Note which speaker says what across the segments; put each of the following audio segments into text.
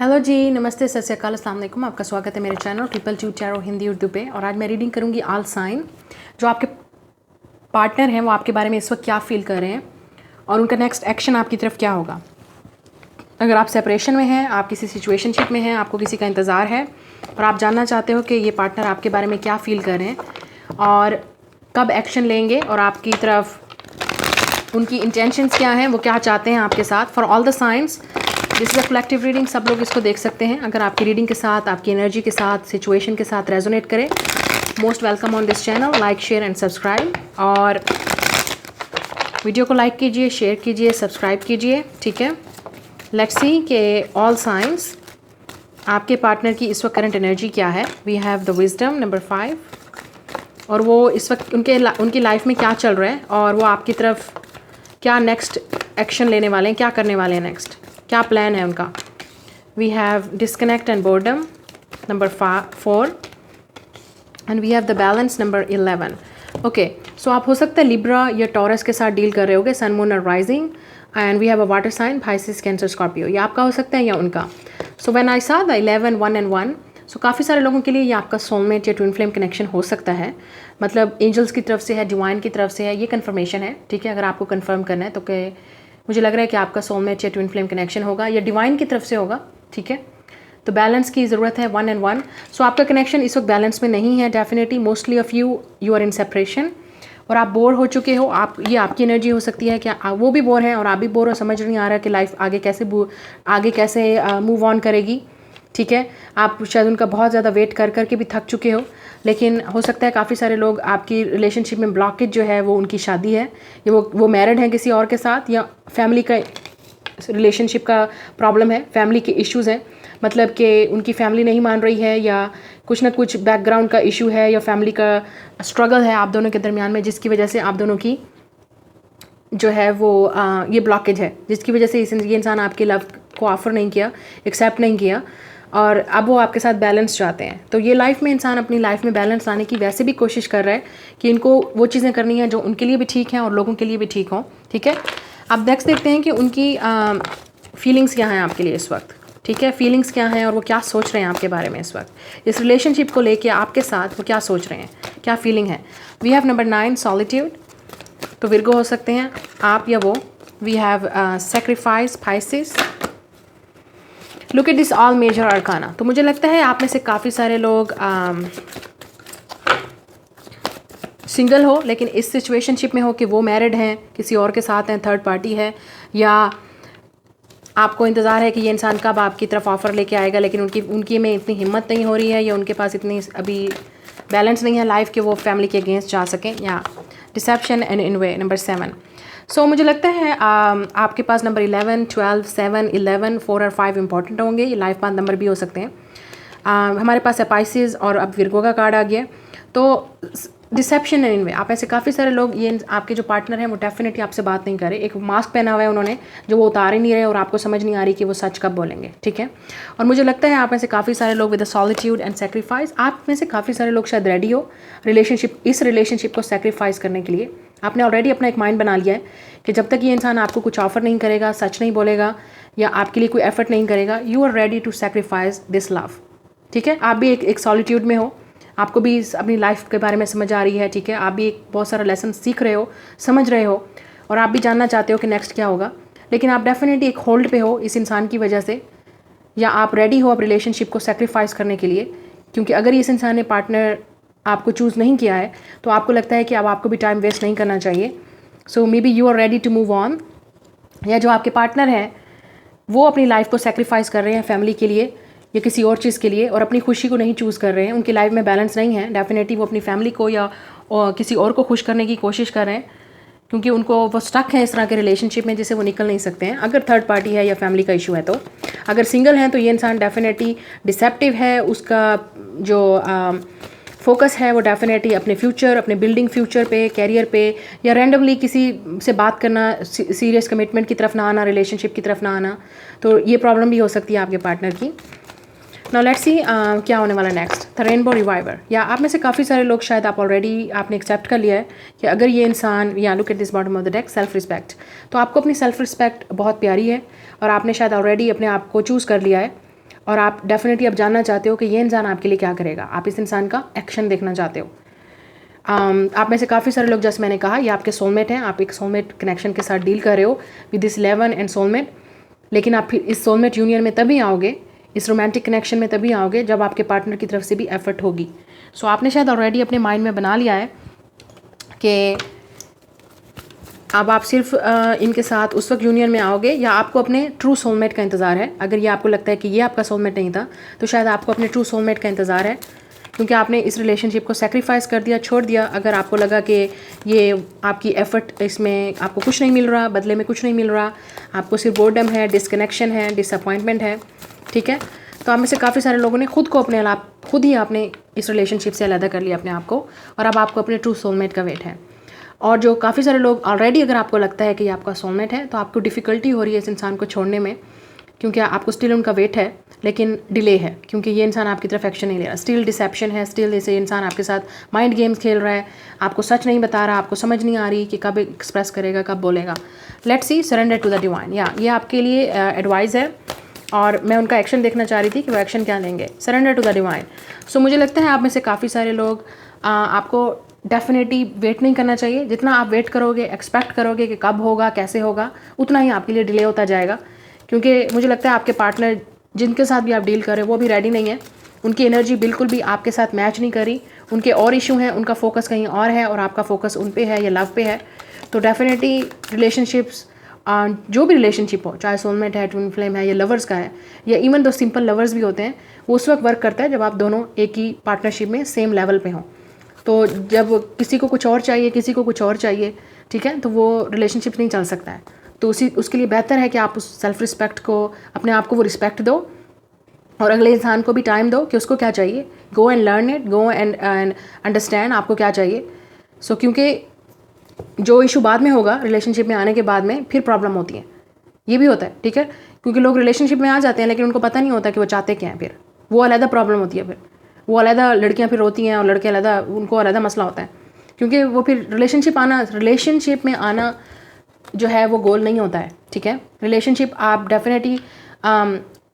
Speaker 1: Hello जी, नमस्ते, सत श्री अकाल, अस्सलाम वालेकुम। आपका स्वागत है मेरे channel triple two tarot Hindi Urdu पे। और आज मैं रीडिंग करूँगी ऑल साइन। जो आपके पार्टनर हैं वो आपके बारे में इस वक्त क्या फील कर रहे हैं और उनका नेक्स्ट एक्शन आपकी तरफ क्या होगा। अगर आप सेपरेशन में हैं, आप किसी सिचुएशनशिप में हैं, आपको किसी का इंतज़ार है और आप जानना चाहते हो कि ये पार्टनर आपके बारे में क्या फ़ील कर रहे हैं और कब एक्शन लेंगे और आपकी तरफ उनकी इंटेंशंस क्या हैं, वो क्या चाहते हैं आपके साथ। For all the science this is a collective reading, सब लोग इसको देख सकते हैं। अगर आपकी रीडिंग के साथ, आपकी एनर्जी के साथ, सिचुएशन के साथ रेजोनेट करे, most welcome on this channel. Like, share and subscribe. और वीडियो को लाइक कीजिए, शेयर कीजिए, सब्सक्राइब कीजिए, ठीक है। लेट्स सी कि ऑल साइंस आपके पार्टनर की इस वक्त करंट एनर्जी क्या है। We have the wisdom number 5 और वो इस वक्त उनकी लाइफ में क्या चल रहा है और वो आपकी तरफ क्या नेक्स्ट एक्शन लेने वाले हैं, क्या करने वाले हैं, नेक्स्ट क्या प्लान है उनका। We have disconnect and boredom number 4 and we have the balance number 11। Okay, so आप हो सकता है लिब्रा या टॉरस के साथ डील कर रहे होगे, सन, मून और rising. And we have a water sign, Pisces, Cancer, Scorpio. ये आपका हो सकता है या उनका। सो व्हेन आई सा द 11, 1 एंड 1, सो काफ़ी सारे लोगों के लिए ये आपका सोलमेट या ट्विन फ्लेम कनेक्शन हो सकता है। मतलब एंजल्स की तरफ से है, डिवाइन की तरफ से है, ये कन्फर्मेशन है, ठीक है। अगर आपको कन्फर्म करना है तो कि मुझे लग रहा है कि आपका सोलमेट या ट्विन फ्लेम कनेक्शन होगा या डिवाइन की तरफ से होगा, ठीक है। तो बैलेंस की ज़रूरत है, 1 एंड 1। सो आपका कनेक्शन इस वक्त बैलेंस में नहीं है definitely. Mostly of you are in separation और आप बोर हो चुके हो। ये आपकी एनर्जी हो सकती है कि वो भी बोर हैं और आप भी बोर हो, समझ नहीं आ रहा कि लाइफ आगे कैसे मूव ऑन करेगी, ठीक है। आप शायद उनका बहुत ज़्यादा वेट कर करके भी थक चुके हो। लेकिन हो सकता है काफ़ी सारे लोग आपकी रिलेशनशिप में ब्लॉकेज जो है वो उनकी शादी है या वो मैरिड हैं किसी और के साथ, या फैमिली का रिलेशनशिप का प्रॉब्लम है, फैमिली के इश्यूज़ हैं। मतलब कि उनकी फैमिली नहीं मान रही है या कुछ ना कुछ बैकग्राउंड का इशू है या फैमिली का स्ट्रगल है आप दोनों के दरमियान में, जिसकी वजह से आप दोनों की जो है वो ये ब्लॉकेज है, जिसकी वजह से ये इंसान आपके लव को ऑफर नहीं किया, एक्सेप्ट नहीं किया और अब वो आपके साथ बैलेंस चाहते हैं। तो ये लाइफ में इंसान अपनी लाइफ में बैलेंस लाने की वैसे भी कोशिश कर रहा है कि इनको वो चीज़ें करनी है जो उनके लिए भी ठीक हैं और लोगों के लिए भी ठीक हों, ठीक है। अब नेक्स्ट देखते हैं कि उनकी फीलिंग्स क्या हैं आपके लिए इस वक्त, ठीक है। फीलिंग्स क्या हैं और वो क्या सोच रहे हैं आपके बारे में इस वक्त, इस रिलेशनशिप को लेके आपके साथ वो क्या सोच रहे हैं, क्या फीलिंग है। वी हैव नंबर 9 सॉलिट्यूड, तो विर्गो हो सकते हैं आप या वो। We have sacrifice, Pisces. Look at this all major arcana. तो मुझे लगता है आप में से काफ़ी सारे लोग सिंगल हो लेकिन इस सिचुएशनशिप में हो कि वो मैरिड हैं, किसी और के साथ हैं, थर्ड पार्टी है, या आपको इंतज़ार है कि ये इंसान कब आपकी तरफ ऑफ़र लेके आएगा, लेकिन उनकी में इतनी हिम्मत नहीं हो रही है या उनके पास इतनी अभी बैलेंस नहीं है लाइफ के वो फैमिली के अगेंस्ट जा सकें। या डिसेप्शन एंड इनवे नंबर 7। सो मुझे लगता है आपके पास नंबर 11, 12, 7, 11, 4 और 5 इंपॉर्टेंट होंगे। ये लाइफ पाथ नंबर भी हो सकते हैं। हमारे पास है पाइसिस और अब विर्गो का कार्ड आ गया। तो डिसेप्शन एंड इनवे, आप ऐसे काफ़ी सारे लोग, ये आपके जो पार्टनर हैं वो डेफिनेटली आपसे बात नहीं कर रहे। एक मास्क पहना हुआ है उन्होंने जो वो उतार ही नहीं रहे और आपको समझ नहीं आ रही कि वो सच कब बोलेंगे, ठीक है। और मुझे लगता है आप में से काफ़ी सारे लोग with the solitude and sacrifice, आप में से काफ़ी सारे लोग शायद रेडी हो इस रिलेशनशिप को सेक्रीफाइस करने के लिए। आपने ऑलरेडी अपना एक माइंड बना लिया है कि जब तक ये इंसान आपको कुछ ऑफर नहीं करेगा, सच नहीं बोलेगा या आपके लिए कोई एफर्ट नहीं करेगा, you are ready to sacrifice this love, ठीक है। आप भी एक सॉलिट्यूड में हो, आपको भी अपनी लाइफ के बारे में समझ आ रही है, ठीक है। आप भी एक बहुत सारा लेसन सीख रहे हो, समझ रहे हो और आप भी जानना चाहते हो कि नेक्स्ट क्या होगा। लेकिन आप डेफिनेटली एक होल्ड पे हो इस इंसान की वजह से, या आप रेडी हो अब रिलेशनशिप को सेक्रीफाइस करने के लिए, क्योंकि अगर इस इंसान ने पार्टनर आपको चूज़ नहीं किया है तो आपको लगता है कि अब आपको भी टाइम वेस्ट नहीं करना चाहिए। So maybe you are ready to move on, या जो आपके पार्टनर हैं वो अपनी लाइफ को सेक्रीफाइस कर रहे हैं फैमिली के लिए या किसी और चीज़ के लिए और अपनी खुशी को नहीं चूज़ कर रहे हैं। उनकी लाइफ में बैलेंस नहीं है, डेफिनेटली वो अपनी फैमिली को या किसी और को खुश करने की कोशिश कर रहे हैं, क्योंकि उनको वो स्टक है इस तरह के रिलेशनशिप में जिससे वो निकल नहीं सकते हैं, अगर थर्ड पार्टी है या फैमिली का इशू है तो। अगर सिंगल हैं तो ये इंसान डेफिनेटली डिसेप्टिव है, उसका जो फोकस है वो डेफिनेटली अपने फ्यूचर, अपने बिल्डिंग फ्यूचर पे, कैरियर पे, या रैंडमली किसी से बात करना, सीरियस कमिटमेंट की तरफ ना आना, रिलेशनशिप की तरफ ना आना। तो ये प्रॉब्लम भी हो सकती है आपके पार्टनर की। नाउ लेट्स सी क्या होने वाला नेक्स्ट। द रेनबो रिवाइवर, या आप में से काफ़ी सारे लोग शायद आपने एक्सेप्ट कर लिया है कि अगर ये इंसान, या look at this bottom of the deck, self respect. तो आपको अपनी सेल्फ रिस्पेक्ट बहुत प्यारी है और आपने शायद ऑलरेडी अपने आप को चूज़ कर लिया है और आप डेफिनेटली अब जानना चाहते हो कि ये इंसान आपके लिए क्या करेगा, आप इस इंसान का एक्शन देखना चाहते हो। आप में से काफ़ी सारे लोग, जैसे मैंने कहा, ये आपके सोलमेट हैं, आप एक सोलमेट कनेक्शन के साथ डील कर रहे हो विद दिस 11 एंड सोलमेट। लेकिन आप फिर इस सोलमेट यूनियन में तभी आओगे, इस रोमांटिक कनेक्शन में तभी आओगे जब आपके पार्टनर की तरफ से भी एफर्ट होगी। सो आपने शायद ऑलरेडी अपने माइंड में बना लिया है कि अब आप सिर्फ इनके साथ उस वक्त यूनियन में आओगे या आपको अपने ट्रू सोलमेट का इंतज़ार है। अगर ये आपको लगता है कि ये आपका सोलमेट नहीं था तो शायद आपको अपने ट्रू सोलमेट का इंतज़ार है, क्योंकि आपने इस रिलेशनशिप को सेक्रीफाइस कर दिया, छोड़ दिया। अगर आपको लगा कि ये आपकी एफर्ट, इसमें आपको कुछ नहीं मिल रहा, बदले में कुछ नहीं मिल रहा, आपको सिर्फ बोर्डम है, डिसकनेक्शन है, डिसअपॉइंटमेंट है, ठीक है, तो आप में से काफ़ी सारे लोगों ने खुद ही आपने इस रिलेशनशिप से अलग कर लिया अपने आप को, और अब आपको अपने ट्रू सोलमेट का वेट है। और जो काफ़ी सारे लोग ऑलरेडी, अगर आपको लगता है कि ये आपका सोलमेट है, तो आपको डिफ़िकल्टी हो रही है इस इंसान को छोड़ने में, क्योंकि आपको स्टिल उनका वेट है, लेकिन डिले है, क्योंकि ये इंसान आपकी तरफ एक्शन नहीं ले रहा। स्टिल डिसेप्शन है, स्टिल जैसे इंसान आपके साथ माइंड गेम्स खेल रहा है, आपको सच नहीं बता रहा, आपको समझ नहीं आ रही कि कब एक्सप्रेस करेगा, कब बोलेगा। Let's see, surrender to the divine. या ये आपके लिए एडवाइस है, और मैं उनका एक्शन देखना चाह रही थी कि वो एक्शन क्या लेंगे। Surrender to the divine. So मुझे लगता है आप में से काफ़ी सारे लोग, आपको डेफिनेटली वेट नहीं करना चाहिए। जितना आप वेट करोगे, एक्सपेक्ट करोगे कि कब होगा, कैसे होगा, उतना ही आपके लिए डिले होता जाएगा, क्योंकि मुझे लगता है आपके पार्टनर जिनके साथ भी आप डील कर रहे हो वो भी रेडी नहीं है। उनकी एनर्जी बिल्कुल भी आपके साथ मैच नहीं करी, उनके और इशू हैं, उनका फोकस कहीं और है और आपका फोकस उन पे है या लव पे है। तो डेफिनेटली रिलेशनशिप्स, जो भी रिलेशनशिप हो, चाहे सोलमेट है, ट्विन फ्लेम है, या लवर्स का है, या इवन दो सिंपल लवर्स भी होते हैं, वो उस वक्त वर्क करता है जब आप दोनों एक ही पार्टनरशिप में सेम लेवल पे हों। तो जब किसी को कुछ और चाहिए, किसी को कुछ और चाहिए, ठीक है, तो वो रिलेशनशिप नहीं चल सकता है। तो उसके लिए बेहतर है कि आप उस सेल्फ रिस्पेक्ट को, अपने आप को वो रिस्पेक्ट दो, और अगले इंसान को भी टाइम दो कि उसको क्या चाहिए। Go and learn it, go and understand आपको क्या चाहिए। सो क्योंकि जो इशू बाद में होगा, रिलेशनशिप में आने के बाद में फिर प्रॉब्लम होती है, ये भी होता है, ठीक है, क्योंकि लोग रिलेशनशिप में आ जाते हैं लेकिन उनको पता नहीं होता कि वो चाहते क्या हैं, फिर वो अलग प्रॉब्लम होती है, फिर वो अलग लड़कियां फिर रोती हैं और लड़के अलग, उनको अलग मसला होता है, क्योंकि वो फिर रिलेशनशिप में आना जो है वो गोल नहीं होता है, ठीक है। रिलेशनशिप आप डेफिनेटली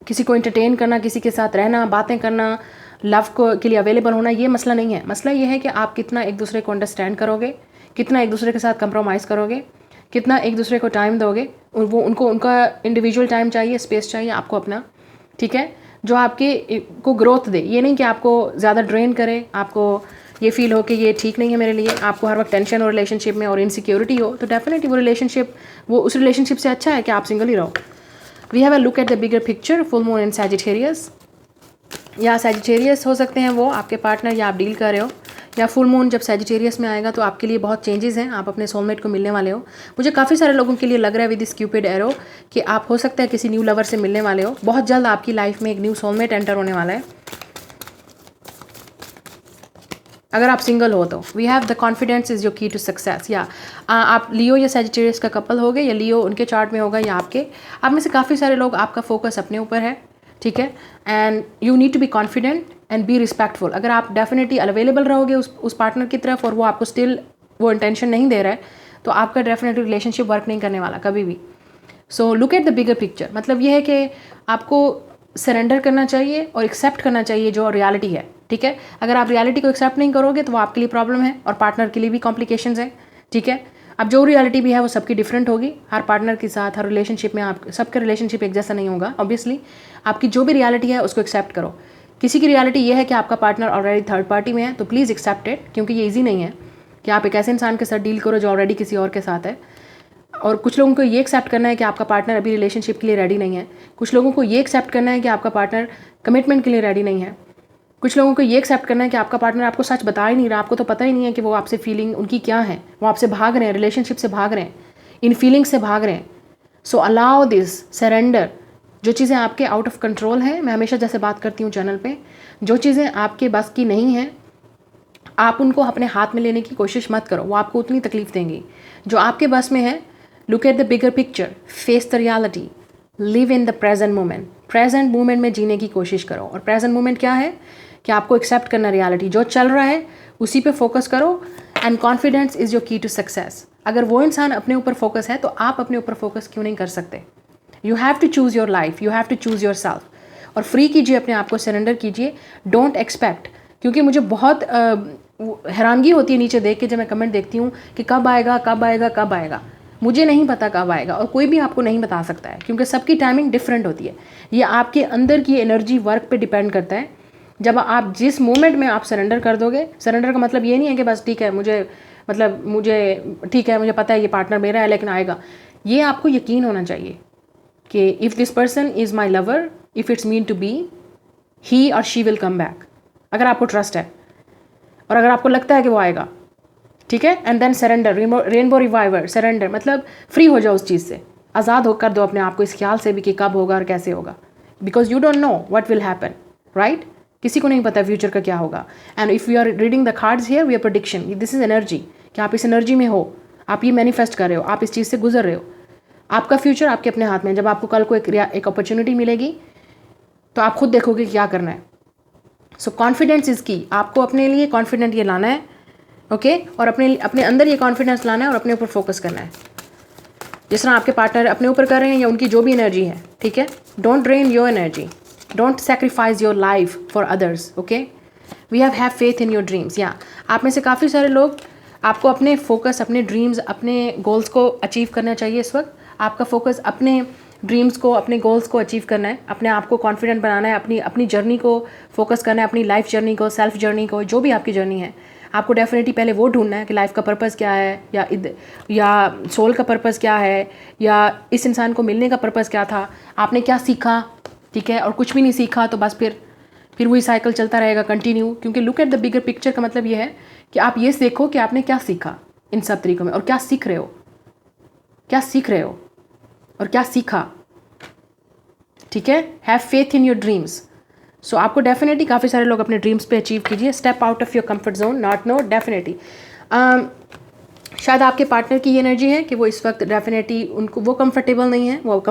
Speaker 1: किसी को एंटरटेन करना, किसी के साथ रहना, बातें करना, लव को के लिए अवेलेबल होना, ये मसला नहीं है। मसला ये है कि आप कितना एक दूसरे को अंडरस्टैंड करोगे, कितना एक दूसरे के साथ कंप्रोमाइज़ करोगे, कितना एक दूसरे को टाइम दोगे। वो उनका इंडिविजुअल टाइम चाहिए, स्पेस चाहिए, आपको अपना, ठीक है, जो आपके को ग्रोथ दे। ये नहीं कि आपको ज़्यादा ड्रेन करे, आपको ये फील हो कि ये ठीक नहीं है मेरे लिए, आपको हर वक्त टेंशन हो रिलेशनशिप में और इनसिक्योरिटी हो, तो डेफिनेटली वो उस रिलेशनशिप से अच्छा है कि आप सिंगल ही रहो। We have a look at the bigger picture, full moon in Sagittarius. या सैजिटेरियस हो सकते हैं वो आपके पार्टनर, या आप डील कर रहे हो, या फुल मून जब सैजिटेरियस में आएगा तो आपके लिए बहुत चेंजेस हैं, आप अपने सोलमेट को मिलने वाले हो। मुझे काफ़ी सारे लोगों के लिए लग रहा है विद दिस क्यूपिड एरो कि आप हो सकता है किसी न्यू लवर से मिलने वाले हो। बहुत जल्द आपकी लाइफ में एक न्यू सोलमेट एंटर होने वाला है, अगर आप सिंगल हो तो। We have the confidence is your key to success. या आप लियो या सैजिटेरियस का कपल हो गए, या लियो उनके चार्ट में होगा या आपके। आप में से काफ़ी सारे लोग, आपका फोकस अपने ऊपर है, ठीक है, and you need to be confident and be respectful. अगर आप डेफिनेटली अवेलेबल रहोगे उस पार्टनर की तरफ और वो आपको स्टिल वो इंटेंशन नहीं दे रहा है, तो आपका डेफिनेटली रिलेशनशिप वर्क नहीं करने वाला कभी भी। So look at the bigger picture. मतलब ये है कि आपको सरेंडर करना चाहिए और एक्सेप्ट करना चाहिए जो रियलिटी है, ठीक है। अगर आप रियलिटी को एक्सेप्ट नहीं करोगे तो वो आपके लिए प्रॉब्लम है और पार्टनर के लिए भी कॉम्प्लिकेशंस हैं, ठीक है। अब जो रियलिटी भी है वो सबकी डिफरेंट होगी, हर पार्टनर के साथ, हर रिलेशनशिप में आप सबका रिलेशनशिप एक जैसा नहीं होगा। ऑब्वियसली आपकी जो भी रियलिटी है उसको एक्सेप्ट करो। किसी की रियलिटी ये है कि आपका पार्टनर ऑलरेडी थर्ड पार्टी में है, तो प्लीज़ एक्सेप्ट इट, क्योंकि ये ईजी नहीं है कि आप एक ऐसे इंसान के साथ डील करो जो ऑलरेडी किसी और के साथ है। और कुछ लोगों को ये एक्सेप्ट करना है कि आपका पार्टनर अभी रिलेशनशिप के लिए रेडी नहीं है। कुछ लोगों को ये एक्सेप्ट करना है कि आपका पार्टनर कमिटमेंट के लिए रेडी नहीं है। कुछ लोगों को ये एक्सेप्ट करना है कि आपका पार्टनर आपको सच बता ही नहीं रहा, आपको तो पता ही नहीं है कि वो आपसे फीलिंग उनकी क्या है, वो आपसे भाग रहे हैं, रिलेशनशिप से भाग रहे हैं, इन फीलिंग से भाग रहे हैं। सो अलाउ दिस, सरेंडर। जो चीज़ें आपके आउट ऑफ कंट्रोल हैं, मैं हमेशा जैसे बात करती हूँ चैनल पे, जो चीज़ें आपके बस की नहीं हैं, आप उनको अपने हाथ में लेने की कोशिश मत करो, वो आपको उतनी तकलीफ देंगी। जो आपके बस में है, look at the bigger picture, face the reality, live in the present moment. Present moment में जीने की कोशिश करो। और प्रेजेंट मोमेंट क्या है कि आपको एक्सेप्ट करना रियलिटी, जो चल रहा है उसी पे फोकस करो। And confidence is your key to success. अगर वो इंसान अपने ऊपर फोकस है तो आप अपने ऊपर फोकस क्यों नहीं कर सकते? You have to choose your life, you have to choose your self. और फ्री कीजिए अपने आप को, सरेंडर कीजिए। डोंट एक्सपेक्ट, क्योंकि मुझे बहुत हैरानगी होती है नीचे देख के जब मैं कमेंट देखती हूँ कि कब आएगा कब आएगा कब आएगा। मुझे नहीं पता कब आएगा और कोई भी आपको नहीं बता सकता है, क्योंकि सबकी टाइमिंग डिफरेंट होती है। ये आपके अंदर की एनर्जी वर्क पे डिपेंड करता है। जब आप जिस मोमेंट में आप सरेंडर कर दोगे, सरेंडर का मतलब ये नहीं है कि बस ठीक है मुझे ठीक है मुझे पता है ये पार्टनर मेरा है लेकिन आएगा। ये आपको यकीन होना चाहिए कि if this person is my lover, if it's mean to be, he और शी विल कम बैक। अगर आपको ट्रस्ट है और अगर आपको लगता है कि वो आएगा, ठीक है। And then surrender, rainbow reviver, surrender मतलब फ्री हो जाओ उस चीज़ से, आज़ाद होकर दो अपने आप को इस ख्याल से भी कि कब होगा और कैसे होगा। Because you don't know what will happen, right. किसी को नहीं पता फ्यूचर का क्या होगा। And if you are reading the cards here, we are prediction, this is energy, कि आप इस एनर्जी में हो, आप ये मैनिफेस्ट कर रहे हो, आप इस चीज़ से गुजर रहे हो। आपका फ्यूचर आपके अपने हाथ में। जब आपको कल को एक अपॉर्चुनिटी मिलेगी तो आप खुद देखोगे क्या करना है। सो कॉन्फिडेंस इज़ की। आपको अपने लिए कॉन्फिडेंट ये लाना है, ओके और अपने अंदर ये कॉन्फिडेंस लाना है और अपने ऊपर फोकस करना है। जिस तरह आपके पार्टनर अपने ऊपर कर रहे हैं या उनकी जो भी एनर्जी है, ठीक है। Don't drain your energy, don't sacrifice your life for others, okay. We have faith in your dreams. या आप में से काफ़ी सारे लोग, आपको अपने फोकस, अपने ड्रीम्स, अपने गोल्स को अचीव करना चाहिए। इस वक्त आपका फोकस अपने ड्रीम्स को, अपने गोल्स को अचीव करना है, अपने आप को कॉन्फिडेंट बनाना है, अपनी जर्नी को फोकस करना है, अपनी लाइफ जर्नी को, सेल्फ जर्नी को, जो भी आपकी जर्नी है। आपको डेफिनेटली पहले वो ढूंढना है कि लाइफ का पर्पस क्या है, या सोल का पर्पस क्या है, या इस इंसान को मिलने का पर्पस क्या था, आपने क्या सीखा, ठीक है। और कुछ भी नहीं सीखा तो बस फिर वही साइकिल चलता रहेगा कंटिन्यू। क्योंकि look at the bigger picture का मतलब ये है कि आप ये देखो कि आपने क्या सीखा इन सब तरीकों में, और क्या सीख रहे हो और क्या सीखा, ठीक है। Have faith in your dreams. So आपको डेफिनेटली, काफ़ी सारे लोग अपने ड्रीम्स पे अचीव कीजिए। Step out of your comfort zone, not know, definitely. शायद आपके पार्टनर की ये एनर्जी है कि वो इस वक्त डेफिनेटली उनको वो कंफर्टेबल नहीं है। वो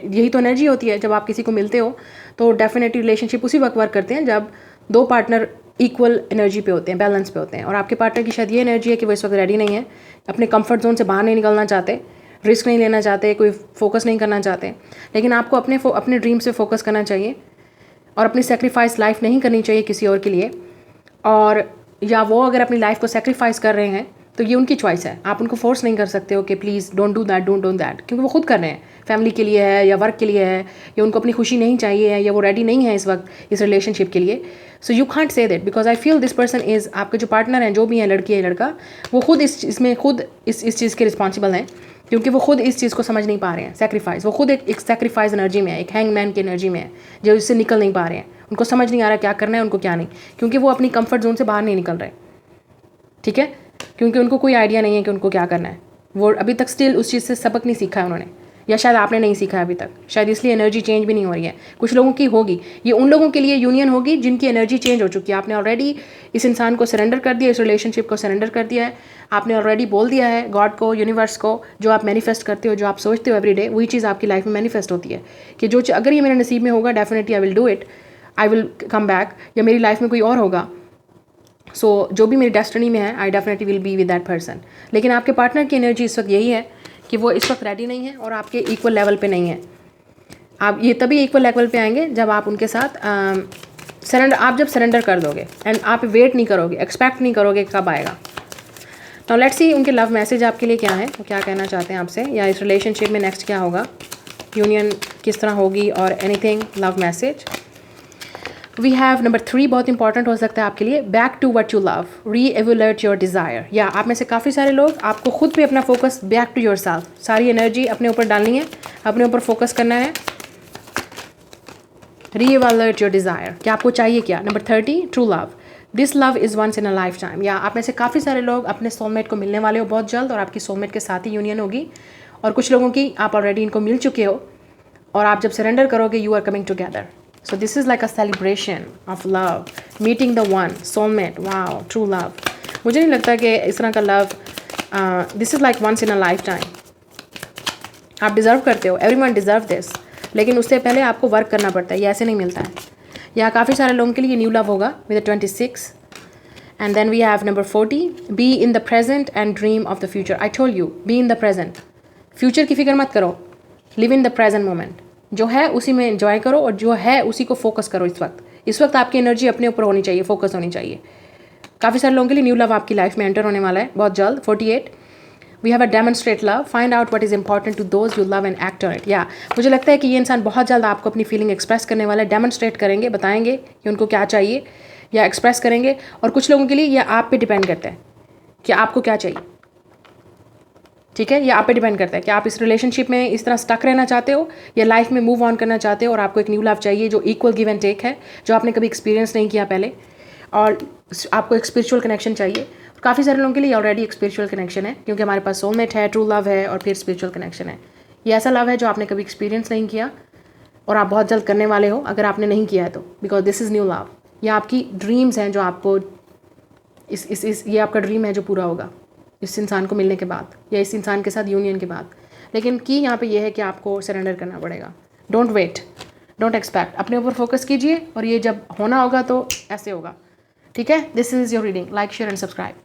Speaker 1: यही तो एनर्जी होती है। जब आप किसी को मिलते हो तो डेफिनेटली रिलेशनशिप उसी वक्त वर्क करते हैं जब दो पार्टनर इक्वल एनर्जी पे होते हैं, बैलेंस पे होते हैं। और आपके पार्टनर की शायद ये एनर्जी है कि वो इस वक्त रेडी नहीं है, अपने कंफर्ट जोन से बाहर नहीं निकलना चाहते, रिस्क नहीं लेना चाहते, कोई फोकस नहीं करना चाहते। लेकिन आपको अपने ड्रीम से फोकस करना चाहिए और अपनी सेक्रीफाइस लाइफ नहीं करनी चाहिए किसी और के लिए। और या वो अगर अपनी लाइफ को सेक्रीफाइस कर रहे हैं तो ये उनकी चॉइस है। आप उनको फोर्स नहीं कर सकते हो कि प्लीज़ डोंट डू दैट, क्योंकि वो खुद कर रहे हैं, फैमिली के लिए है या वर्क के लिए है, या उनको अपनी खुशी नहीं चाहिए है, या वो रेडी नहीं है इस वक्त इस रिलेशनशिप के लिए। So you can't say that, because I feel this person is, आपके जो पार्टनर हैं, जो भी हैं, लड़की है लड़का, वो खुद इस चीज़ के रिस्पॉन्सिबल हैं, क्योंकि वो खुद इस चीज़ को समझ नहीं पा रहे हैं। सेक्रीफाइस, वो खुद एक सेक्रीफाइस एनर्जी में है, एक हैंगमैन की एनर्जी में है, जो इससे निकल नहीं पा रहे हैं। उनको समझ नहीं आ रहा क्या करना है उनको, क्या नहीं, क्योंकि वो अपनी कंफर्ट जोन से बाहर नहीं निकल रहे, ठीक है। क्योंकि उनको कोई आइडिया नहीं है कि उनको क्या करना है। वो अभी तक स्टिल उस चीज़ से सबक नहीं सीखा है उन्होंने, या शायद आपने नहीं सीखा है अभी तक, शायद इसलिए एनर्जी चेंज भी नहीं हो रही है। कुछ लोगों की होगी, ये उन लोगों के लिए यूनियन होगी जिनकी एनर्जी चेंज हो चुकी है। आपने ऑलरेडी इस इंसान को सरेंडर कर दिया, इस रिलेशनशिप को सरेंडर कर दिया है, आपने ऑलरेडी बोल दिया है गॉड को, यूनिवर्स को, जो आप मैनिफेस्ट करते हो, जो आप सोचते हो एवरी डे, वही चीज़ आपकी लाइफ में मैनिफेस्ट होती है कि जो अगर ये मेरे नसीब में होगा definitely I will do it, I will come back, या मेरी लाइफ में कोई और होगा। सो जो भी मेरी डेस्टिनी में है, I definitely will be with that person. लेकिन आपके पार्टनर की एनर्जी इस वक्त यही है कि वो इस वक्त रेडी नहीं है और आपके इक्वल लेवल पे नहीं है। आप ये तभी इक्वल लेवल पे आएंगे जब आप उनके साथ आप जब सरेंडर कर दोगे एंड आप वेट नहीं करोगे, एक्सपेक्ट नहीं करोगे कब आएगा। नाउ लेट्स सी उनके लव मैसेज आपके लिए क्या है, वो क्या कहना चाहते हैं आपसे, या इस रिलेशनशिप में नेक्स्ट क्या होगा, यूनियन किस तरह होगी, और anything love message. We have number 3, बहुत इंपॉर्टेंट हो सकता है आपके लिए, back to what you love, re evolute your desire. या आप में से काफ़ी सारे लोग, आपको खुद पे अपना focus back to your self, सारी एनर्जी अपने ऊपर डालनी है, अपने ऊपर फोकस करना है। री एवोल्यूट योर डिज़ायर, क्या आपको चाहिए क्या। Number 30, true love, this love is once in a life time. या आप में से काफ़ी सारे लोग अपने सोलमेट को मिलने वाले हो बहुत जल्द, और आपकी सोलमेट के साथ ही यूनियन होगी। और कुछ लोगों की आप ऑलरेडी इनको मिल चुके हो, और आप जब सरेंडर करोगे you are coming together. So this is like a celebration of love, meeting the one, soulmate, wow, true love. मुझे नहीं लगता कि इस तरह का love, this is like once in a lifetime. आप डिज़र्व करते हो, everyone deserve this, लेकिन उससे पहले आपको वर्क करना पड़ता है, ये ऐसे नहीं मिलता है। यहाँ काफ़ी सारे लोगों के लिए न्यू लव होगा with 26. And then we have number 40, be in the present and dream of the future. I told you, be in the present. Future की फिक्र मत करो, live in the present moment. जो है उसी में एंजॉय करो और जो है उसी को फोकस करो। इस वक्त आपकी एनर्जी अपने ऊपर होनी चाहिए, फोकस होनी चाहिए। काफ़ी सारे लोगों के लिए न्यू लव आपकी लाइफ में एंटर होने वाला है बहुत जल्द। 48 we have a demonstrate love, find out what is important to those you love and act on it. या मुझे लगता है कि ये इंसान बहुत जल्द आपको अपनी फीलिंग एक्सप्रेस करने वाला है, डेमोन्स्ट्रेट करेंगे, बताएंगे कि उनको क्या चाहिए या एक्सप्रेस करेंगे। और कुछ लोगों के लिए ये आप पे डिपेंड करता है कि आपको क्या चाहिए, ठीक है। ये आप पे डिपेंड करता है कि आप इस रिलेशनशिप में इस तरह स्टक रहना चाहते हो या लाइफ में मूव ऑन करना चाहते हो और आपको एक न्यू लव चाहिए जो इक्वल गिव एंड टेक है, जो आपने कभी एक्सपीरियंस नहीं किया पहले, और आपको एक स्पिरिचुअल कनेक्शन चाहिए। काफ़ी सारे लोगों के लिए ऑलरेडी एक स्पिरिचुअल कनेक्शन है क्योंकि हमारे पास सोलमेट है, ट्रू लव है और फिर स्पिरिचुअल कनेक्शन है। ये ऐसा लव है जो आपने कभी एक्सपीरियंस नहीं किया और आप बहुत जल्द करने वाले हो अगर आपने नहीं किया है तो, because this is new love. ये आपकी ड्रीम्स हैं जो आपको ये आपका ड्रीम है जो पूरा होगा इस इंसान को मिलने के बाद या इस इंसान के साथ यूनियन के बाद। लेकिन की यहाँ पे ये है कि आपको सरेंडर करना पड़ेगा। डोंट वेट, डोंट एक्सपेक्ट, अपने ऊपर फोकस कीजिए और ये जब होना होगा तो ऐसे होगा, ठीक है। This is your reading. Like, share and subscribe.